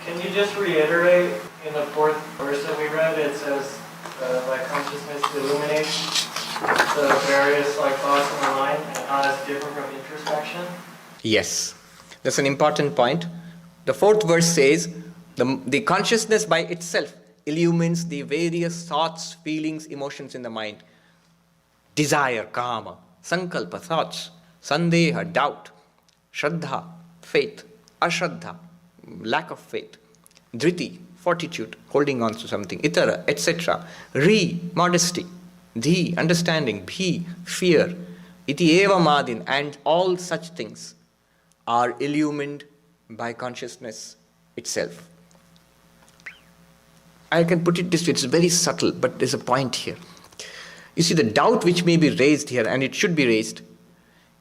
Can you just reiterate in the fourth verse that we read, it says that consciousness illuminates the various thoughts in the mind and how that's different from introspection? Yes, that's an important point. The fourth verse says, the consciousness by itself illumines the various thoughts, feelings, emotions in the mind. Desire, kāmaḥ, saṃkalpa, thoughts, saṃdeha, doubt, śraddha, faith, aśraddha, lack of faith, dhṛtītare, fortitude, holding on to something, itara, etc. hrīr, modesty, dhī, understanding, bhī, fear, ityevam-ādīn, and all such things are illumined by consciousness itself. I can put it this way, it's very subtle, but there's a point here. You see, the doubt which may be raised here, and it should be raised,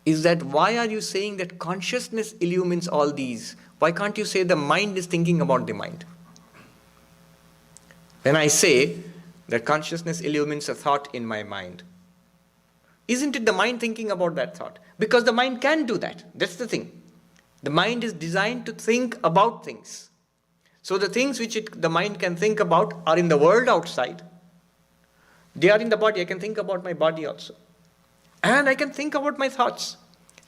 is that why are you saying that consciousness illumines all these? Why can't you say the mind is thinking about the mind? When I say that consciousness illumines a thought in my mind, isn't it the mind thinking about that thought? Because the mind can do that. That's the thing. The mind is designed to think about things. So the things which the mind can think about are in the world outside. They are in the body. I can think about my body also. And I can think about my thoughts.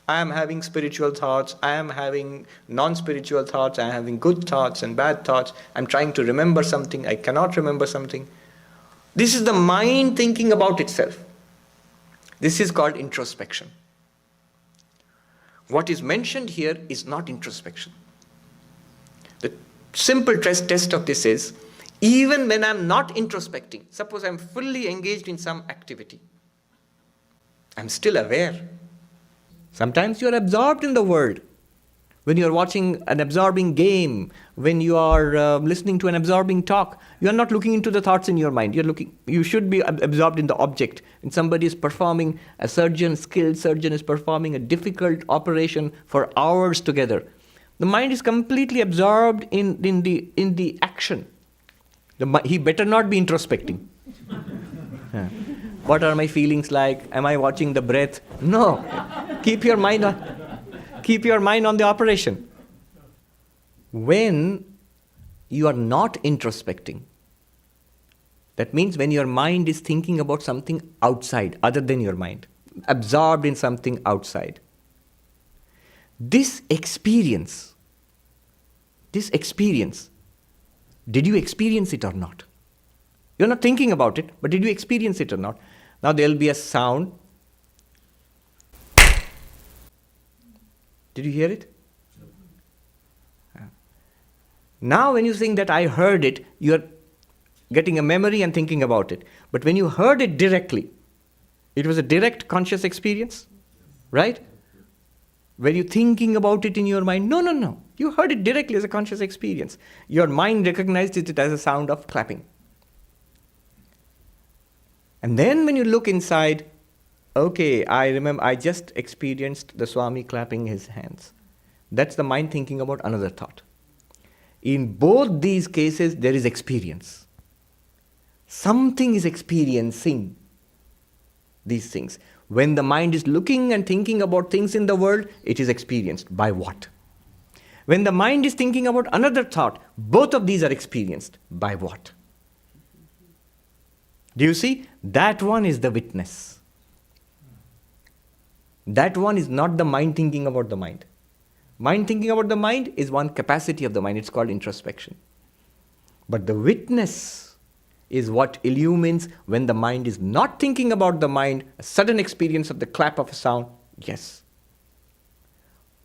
I am having spiritual thoughts. I am having non-spiritual thoughts. I am having good thoughts and bad thoughts. I am trying to remember something. I cannot remember something. This is the mind thinking about itself. This is called introspection. What is mentioned here is not introspection. The simple test of this is, even when I am not introspecting, suppose I am fully engaged in some activity, I am still aware. Sometimes you are absorbed in the world. When you are watching an absorbing game, when you are listening to an absorbing talk, you are not looking into the thoughts in your mind. You should be absorbed in the object. And somebody is performing, a skilled surgeon is performing a difficult operation for hours together. The mind is completely absorbed in the action. He better not be introspecting. What are my feelings like? Am I watching the breath? No. Keep your mind on the operation. When you are not introspecting, that means when your mind is thinking about something outside, other than your mind, absorbed in something outside. This experience, did you experience it or not? You're not thinking about it, but did you experience it or not? Now there will be a sound. Did you hear it? Now when you think that I heard it, you're getting a memory and thinking about it. But when you heard it directly, it was a direct conscious experience, right? Were you thinking about it in your mind? No. You heard it directly as a conscious experience. Your mind recognized it as a sound of clapping. And then when you look inside, okay, I remember I just experienced the Swami clapping his hands. That's the mind thinking about another thought. In both these cases, there is experience. Something is experiencing these things. When the mind is looking and thinking about things in the world, it is experienced. By what? When the mind is thinking about another thought, both of these are experienced. By what? Do you see? That one is the witness. That one is not the mind thinking about the mind. Mind thinking about the mind is one capacity of the mind. It's called introspection. But the witness is what illumines when the mind is not thinking about the mind, a sudden experience of the clap of a sound, yes.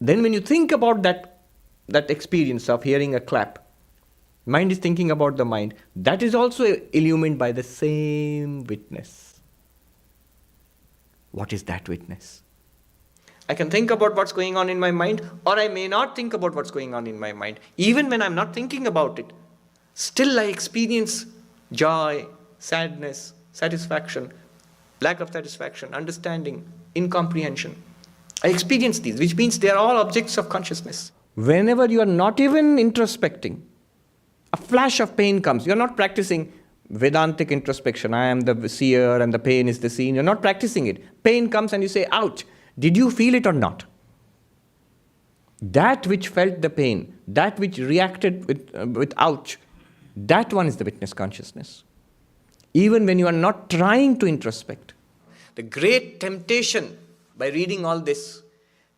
Then when you think about that experience of hearing a clap, mind is thinking about the mind, that is also illumined by the same witness. What is that witness? I can think about what's going on in my mind, or I may not think about what's going on in my mind. Even when I'm not thinking about it, still I experience joy, sadness, satisfaction, lack of satisfaction, understanding, incomprehension. I experience these, which means they are all objects of consciousness. Whenever you are not even introspecting, a flash of pain comes. You're not practicing Vedantic introspection. I am the seer and the pain is the seen. You're not practicing it. Pain comes and you say, ouch. Did you feel it or not? That which felt the pain, that which reacted with ouch, that one is the witness consciousness. Even when you are not trying to introspect. The great temptation by reading all this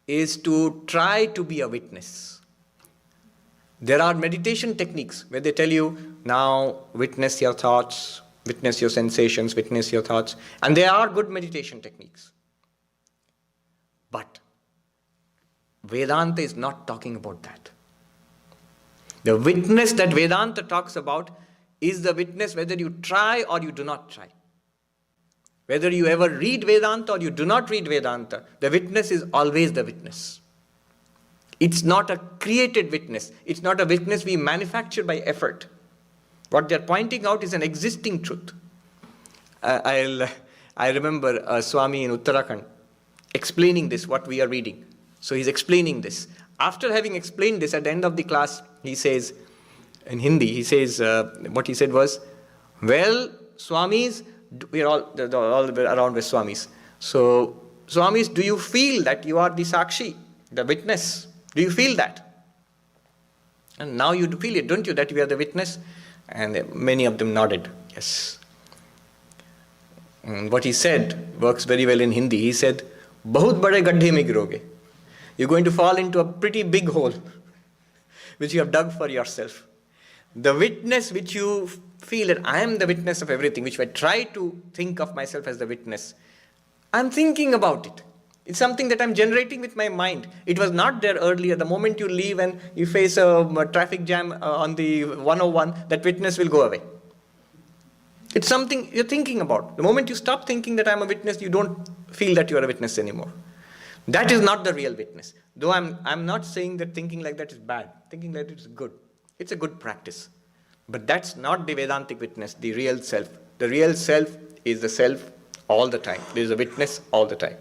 is to try to be a witness. There are meditation techniques where they tell you, now witness your thoughts, witness your sensations, witness your thoughts. And they are good meditation techniques. But Vedanta is not talking about that. The witness that Vedanta talks about is the witness whether you try or you do not try. Whether you ever read Vedanta or you do not read Vedanta, the witness is always the witness. It's not a created witness. It's not a witness we manufacture by effort. What they're pointing out is an existing truth. I remember a Swami in Uttarakhand explaining this, what we are reading. So he's explaining this. After having explained this, at the end of the class, he says, in Hindi, he says, what he said was, well, Swamis, we're all around with Swamis. So, Swamis, do you feel that you are the Sakshi, the witness? Do you feel that? And now you do feel it, don't you, that you are the witness? And many of them nodded, yes. And what he said works very well in Hindi. He said, "Bahut bade gaddhe mein giroge." You're going to fall into a pretty big hole, which you have dug for yourself. The witness which you feel that I am the witness of everything, which I try to think of myself as the witness, I'm thinking about it. It's something that I'm generating with my mind. It was not there earlier. The moment you leave and you face a traffic jam on the 101, that witness will go away. It's something you're thinking about. The moment you stop thinking that I'm a witness, you don't feel that you're a witness anymore. That is not the real witness. Though I'm not saying that thinking like that is bad. Thinking like that is good. It's a good practice. But that's not the Vedantic witness, the real self. The real self is the self all the time. There is a witness all the time.